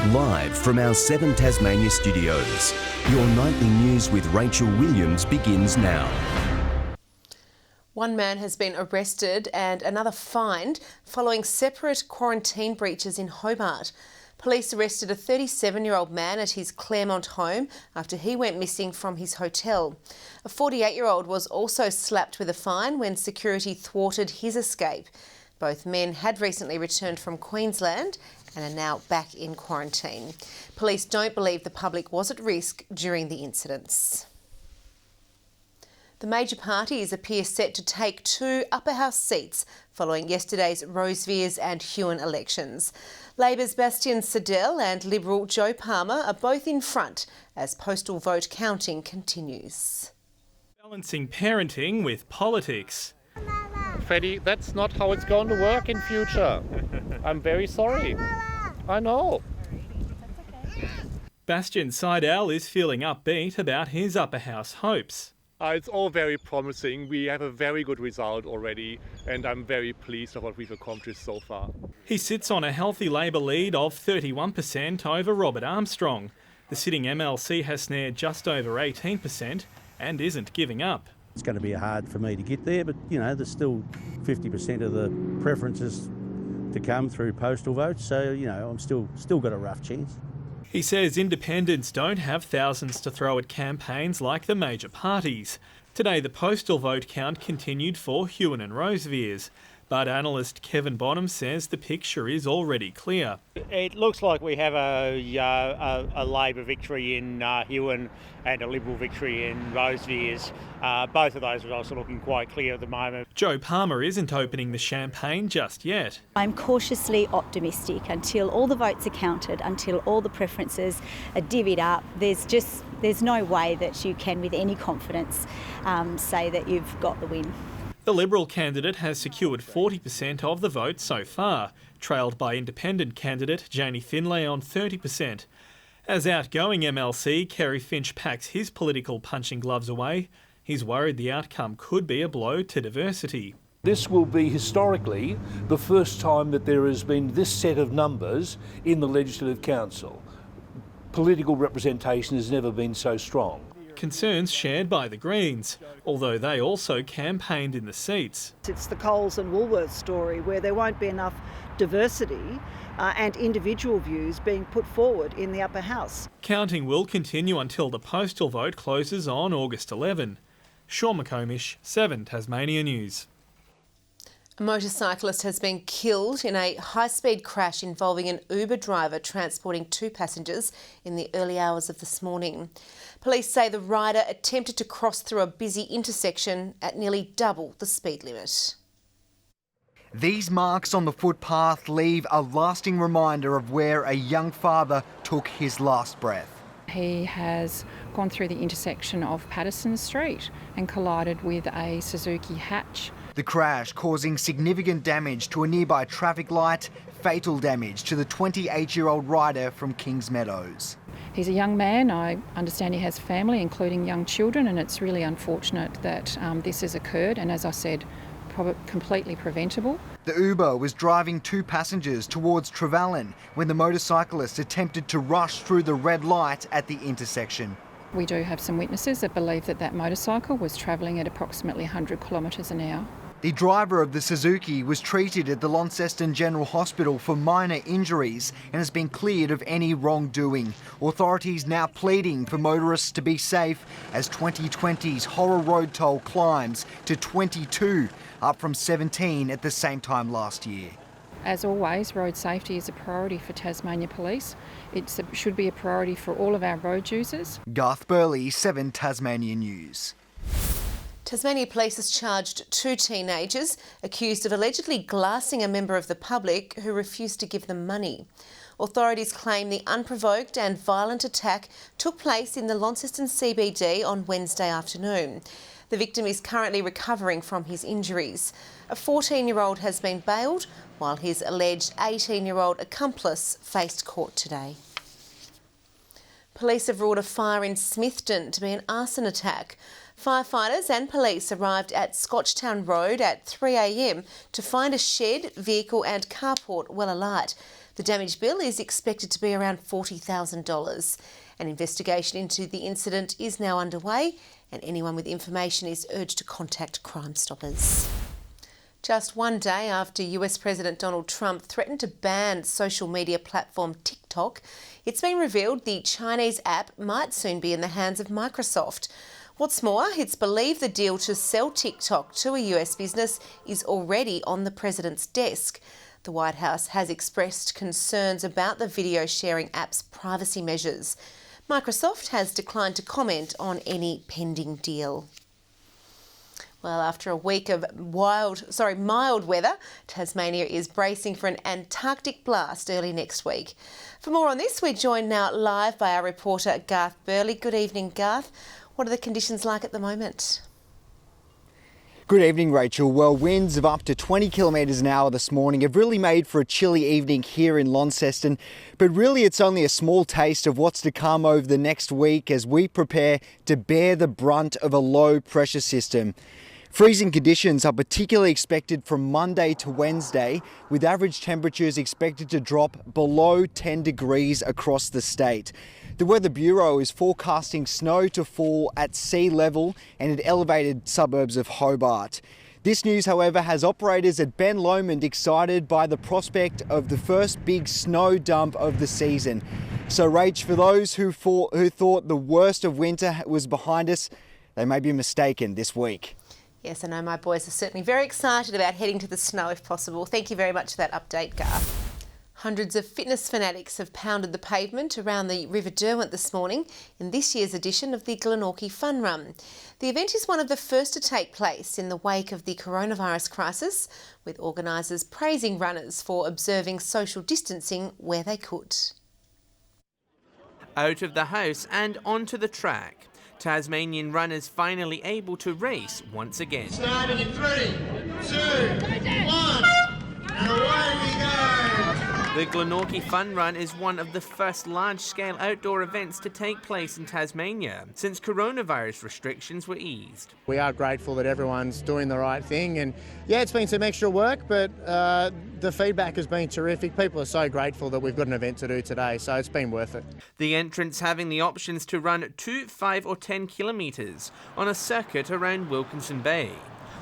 Live from our 7 Tasmania studios, your nightly news with Rachel Williams begins now. One man has been arrested and another fined following separate quarantine breaches in Hobart. Police arrested a 37-year-old man at his Claremont home after he went missing from his hotel. A 48-year-old was also slapped with a fine when security thwarted his escape. Both men had recently returned from Queensland and are now back in quarantine. Police don't believe the public was at risk during the incidents. The major parties appear set to take 2 upper house seats following yesterday's Rosevears and Huon elections. Labor's Bastian Siddell and Liberal Joe Palmer are both in front as postal vote counting continues. Balancing parenting with politics. Freddie, that's not how it's going to work in future. I'm very sorry. I know. Bastian Siddell is feeling upbeat about his upper house hopes. It's all very promising. We have a very good result already, and I'm very pleased with what we've accomplished so far. He sits on a healthy Labor lead of 31% over Robert Armstrong. The sitting MLC has snared just over 18% and isn't giving up. It's going to be hard for me to get there, but, you know, there's still 50% of the preferences to come through postal votes, so, you know, I'm still got a rough chance. He says independents don't have thousands to throw at campaigns like the major parties. Today, the postal vote count continued for Huon and Rosevears, but analyst Kevin Bonham says the picture is already clear. It looks like we have a Labor victory in Huon and a Liberal victory in Rosevears. Both of those results are looking quite clear at the moment. Joe Palmer isn't opening the champagne just yet. I'm cautiously optimistic until all the votes are counted, until all the preferences are divvied up. There's no way that you can with any confidence say that you've got the win. The Liberal candidate has secured 40% of the vote so far, trailed by independent candidate Janie Finlay on 30%. As outgoing MLC Kerry Finch packs his political punching gloves away, he's worried the outcome could be a blow to diversity. This will be historically the first time that there has been this set of numbers in the Legislative Council. Political representation has never been so strong. Concerns shared by the Greens, although they also campaigned in the seats. It's the Coles and Woolworths story where there won't be enough diversity and individual views being put forward in the upper house. Counting will continue until the postal vote closes on August 11. Sean McComish, 7 Tasmania News. A motorcyclist has been killed in a high-speed crash involving an Uber driver transporting 2 passengers in the early hours of this morning. Police say the rider attempted to cross through a busy intersection at nearly double the speed limit. These marks on the footpath leave a lasting reminder of where a young father took his last breath. He has gone through the intersection of Patterson Street and collided with a Suzuki hatch. The crash causing significant damage to a nearby traffic light, fatal damage to the 28-year-old rider from Kings Meadows. He's a young man. I understand he has family, including young children, and it's really unfortunate that this has occurred, and as I said, completely preventable. The Uber was driving 2 passengers towards Trevellyn when the motorcyclist attempted to rush through the red light at the intersection. We do have some witnesses that believe that that motorcycle was travelling at approximately 100 kilometres an hour. The driver of the Suzuki was treated at the Launceston General Hospital for minor injuries and has been cleared of any wrongdoing. Authorities now pleading for motorists to be safe as 2020's horror road toll climbs to 22, up from 17 at the same time last year. As always, road safety is a priority for Tasmania Police. It should be a priority for all of our road users. Garth Burley, 7 Tasmania News. Tasmania Police has charged 2 teenagers accused of allegedly glassing a member of the public who refused to give them money. Authorities claim the unprovoked and violent attack took place in the Launceston CBD on Wednesday afternoon. The victim is currently recovering from his injuries. A 14-year-old has been bailed, while his alleged 18-year-old accomplice faced court today. Police have ruled a fire in Smithton to be an arson attack. Firefighters and police arrived at Scotchtown Road at 3 a.m. to find a shed, vehicle and carport well alight. The damage bill is expected to be around $40,000. An investigation into the incident is now underway, and anyone with information is urged to contact Crime Stoppers. Just one day after US President Donald Trump threatened to ban social media platform TikTok, it's been revealed the Chinese app might soon be in the hands of Microsoft. What's more, it's believed the deal to sell TikTok to a US business is already on the president's desk. The White House has expressed concerns about the video sharing app's privacy measures. Microsoft has declined to comment on any pending deal. Well, after a week of mild weather, Tasmania is bracing for an Antarctic blast early next week. For more on this, we're joined now live by our reporter Garth Burley. Good evening, Garth. What are the conditions like at the moment? Good evening, Rachel. Well, winds of up to 20 kilometres an hour this morning have really made for a chilly evening here in Launceston. But really, it's only a small taste of what's to come over the next week as we prepare to bear the brunt of a low pressure system. Freezing conditions are particularly expected from Monday to Wednesday, with average temperatures expected to drop below 10 degrees across the state. The Weather Bureau is forecasting snow to fall at sea level and at elevated suburbs of Hobart. This news, however, has operators at Ben Lomond excited by the prospect of the first big snow dump of the season. So, Rach, for those who thought the worst of winter was behind us, they may be mistaken this week. Yes, I know my boys are certainly very excited about heading to the snow if possible. Thank you very much for that update, Garth. Hundreds of fitness fanatics have pounded the pavement around the River Derwent this morning in this year's edition of the Glenorchy Fun Run. The event is one of the first to take place in the wake of the coronavirus crisis, with organisers praising runners for observing social distancing where they could. Out of the house and onto the track. Tasmanian runners finally able to race once again. Starting in 3, 2, 1, and away we go! The Glenorchy Fun Run is one of the first large-scale outdoor events to take place in Tasmania since coronavirus restrictions were eased. We are grateful that everyone's doing the right thing, and yeah, it's been some extra work, but the feedback has been terrific. People are so grateful that we've got an event to do today, so it's been worth it. The entrants having the options to run 2, 5 or 10 kilometres on a circuit around Wilkinson Bay.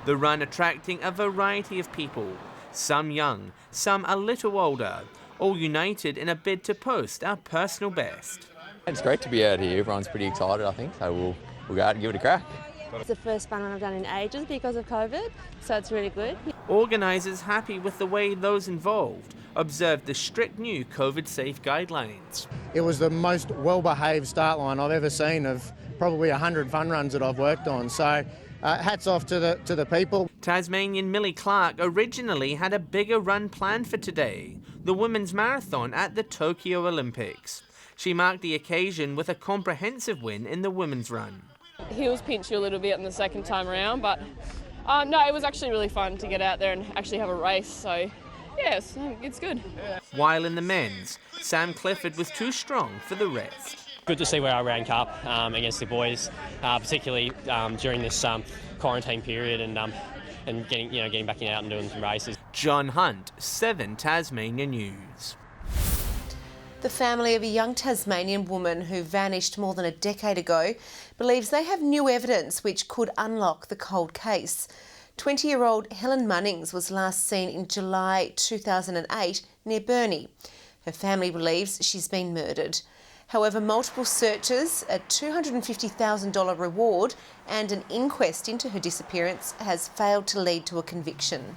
The run attracting a variety of people, some young, some a little older, all united in a bid to post our personal best. It's great to be out here. Everyone's pretty excited, I think, so we'll go out and give it a crack. It's the first fun run I've done in ages because of COVID, so it's really good. Organisers happy with the way those involved observed the strict new COVID-safe guidelines. It was the most well-behaved start line I've ever seen of probably 100 fun runs that I've worked on, so hats off to the people. Tasmanian Millie Clark originally had a bigger run planned for today, the women's marathon at the Tokyo Olympics. She marked the occasion with a comprehensive win in the women's run. Heels pinched you a little bit in the second time around, but no, it was actually really fun to get out there and actually have a race, so yeah, it's good. While in the men's, Sam Clifford was too strong for the rest. Good to see where I rank up against the boys, particularly during this quarantine period and getting back out and doing some races. John Hunt, 7 Tasmania News. The family of a young Tasmanian woman who vanished more than a decade ago believes they have new evidence which could unlock the cold case. 20-year-old Helen Munnings was last seen in July 2008 near Burnie. Her family believes she's been murdered. However, multiple searches, a $250,000 reward and an inquest into her disappearance has failed to lead to a conviction.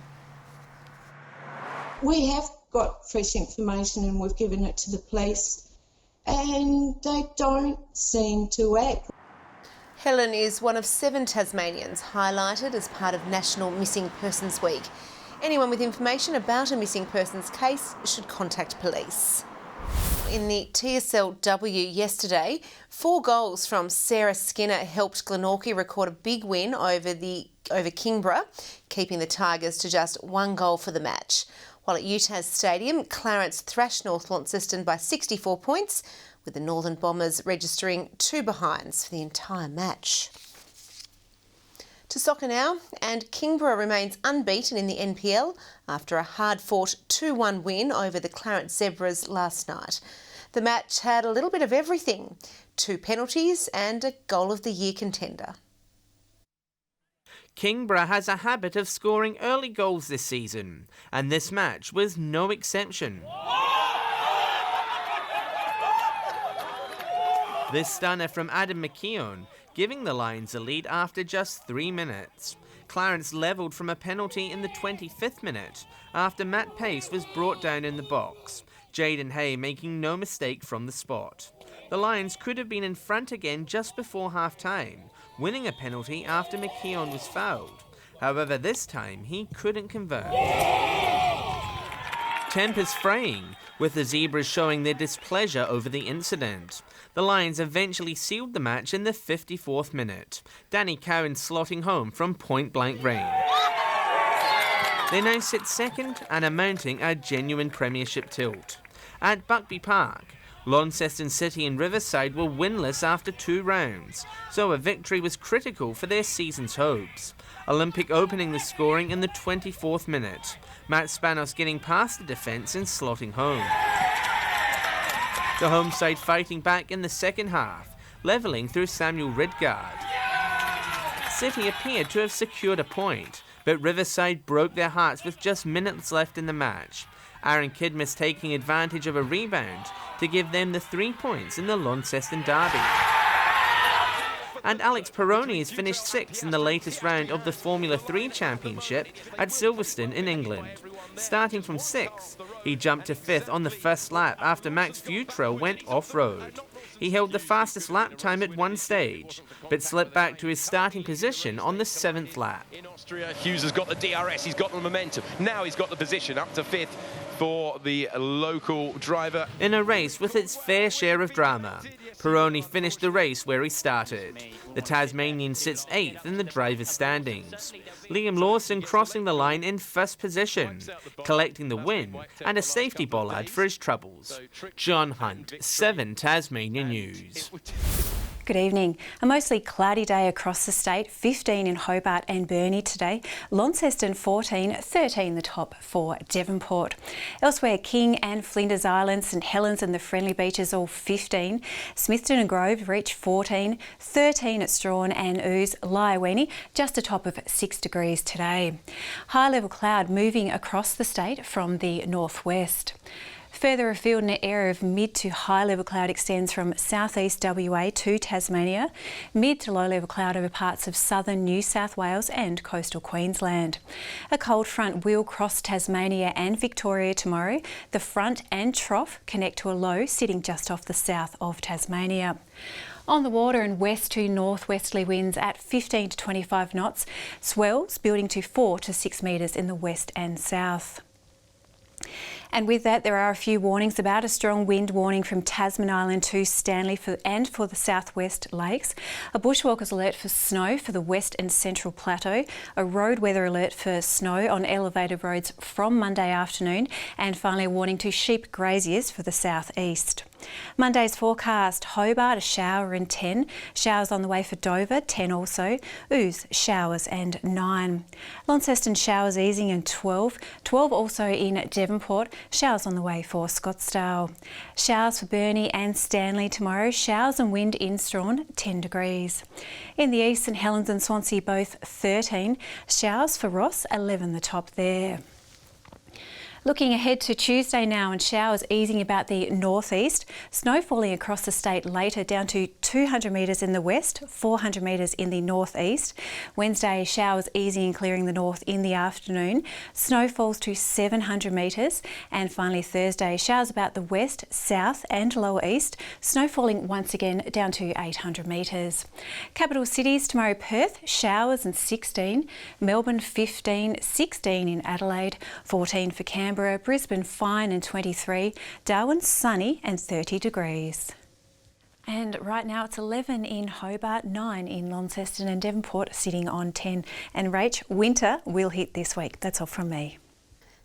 We have got fresh information and we've given it to the police and they don't seem to act. Helen is one of 7 Tasmanians highlighted as part of National Missing Persons Week. Anyone with information about a missing persons case should contact police. In the TSLW yesterday, 4 goals from Sarah Skinner helped Glenorchy record a big win over Kingborough, keeping the Tigers to just 1 goal for the match. While at UTAS Stadium, Clarence thrashed North Launceston by 64 points, with the Northern Bombers registering 2 behinds for the entire match. To soccer now, and Kingborough remains unbeaten in the NPL after a hard-fought 2-1 win over the Clarence Zebras last night. The match had a little bit of everything, 2 penalties and a goal of the year contender. Kingborough has a habit of scoring early goals this season, and this match was no exception. This stunner from Adam McKeown, giving the Lions a lead after just 3 minutes. Clarence levelled from a penalty in the 25th minute after Matt Pace was brought down in the box, Jaden Hay making no mistake from the spot. The Lions could have been in front again just before half-time, winning a penalty after McKeown was fouled. However, this time he couldn't convert. Tempers fraying, with the Zebras showing their displeasure over the incident. The Lions eventually sealed the match in the 54th minute, Danny Cowan slotting home from point-blank range. They now sit second and are mounting a genuine premiership tilt. At Buckby Park, Launceston City and Riverside were winless after 2 rounds, so a victory was critical for their season's hopes. Olympic opening the scoring in the 24th minute, Matt Spanos getting past the defence and slotting home. The home side fighting back in the second half, levelling through Samuel Ridgard. City appeared to have secured a point, but Riverside broke their hearts with just minutes left in the match. Aaron Kidmus taking advantage of a rebound to give them the 3 points in the Launceston derby. And Alex Peroni has finished 6th in the latest round of the Formula 3 Championship at Silverstone in England. Starting from 6th, he jumped to 5th on the first lap after Max Futrell went off-road. He held the fastest lap time at one stage, but slipped back to his starting position on the 7th lap. In Austria, Hughes has got the DRS, he's got the momentum. Now he's got the position up to 5th for the local driver. In a race with its fair share of drama, Peroni finished the race where he started. The Tasmanian sits 8th in the driver's standings. Liam Lawson crossing the line in first position, collecting the win and a safety bollard for his troubles. John Hunt, 7 Tasmania News. Good evening. A mostly cloudy day across the state, 15 in Hobart and Burnie today. Launceston 14, 13 the top for Devonport. Elsewhere, King and Flinders Island, St Helens and the Friendly Beaches all 15. Smithton and Grove reach 14, 13 at Strawn and Ouse. Lyowini just a top of 6 degrees today. High level cloud moving across the state from the northwest. Further afield, an area of mid to high level cloud extends from southeast WA to Tasmania, mid to low level cloud over parts of southern New South Wales and coastal Queensland. A cold front will cross Tasmania and Victoria tomorrow. The front and trough connect to a low sitting just off the south of Tasmania. On the water, and west to northwesterly winds at 15 to 25 knots, swells building to 4 to 6 metres in the west and south. And with that, there are a few warnings about a strong wind warning from Tasman Island to Stanley for the southwest lakes. A bushwalkers alert for snow for the west and central plateau. A road weather alert for snow on elevated roads from Monday afternoon. And finally, a warning to sheep graziers for the southeast. Monday's forecast: Hobart, a shower and 10. Showers on the way for Dover, 10 also. Ouse, showers and 9. Launceston, showers easing and 12. 12 also in Devonport. Showers on the way for Scottsdale. Showers for Burnie and Stanley tomorrow. Showers and wind in Strawn, 10 degrees. In the east, St Helens and Swansea both 13. Showers for Ross, 11 the top there. Looking ahead to Tuesday now, and showers easing about the northeast. Snow falling across the state later, down to 200 metres in the west, 400 metres in the northeast. Wednesday, showers easing and clearing the north in the afternoon. Snow falls to 700 metres. And finally Thursday, showers about the west, south and lower east. Snow falling once again down to 800 metres. Capital cities tomorrow: Perth, showers and 16. Melbourne 15, 16 in Adelaide, 14 for Canberra. Brisbane fine and 23, Darwin sunny and 30 degrees. And right now it's 11 in Hobart, 9 in Launceston and Devonport, sitting on 10. And Rach, winter will hit this week. That's all from me.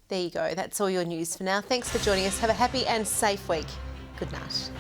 There you go. That's all your news for now. Thanks for joining us. Have a happy and safe week. Good night.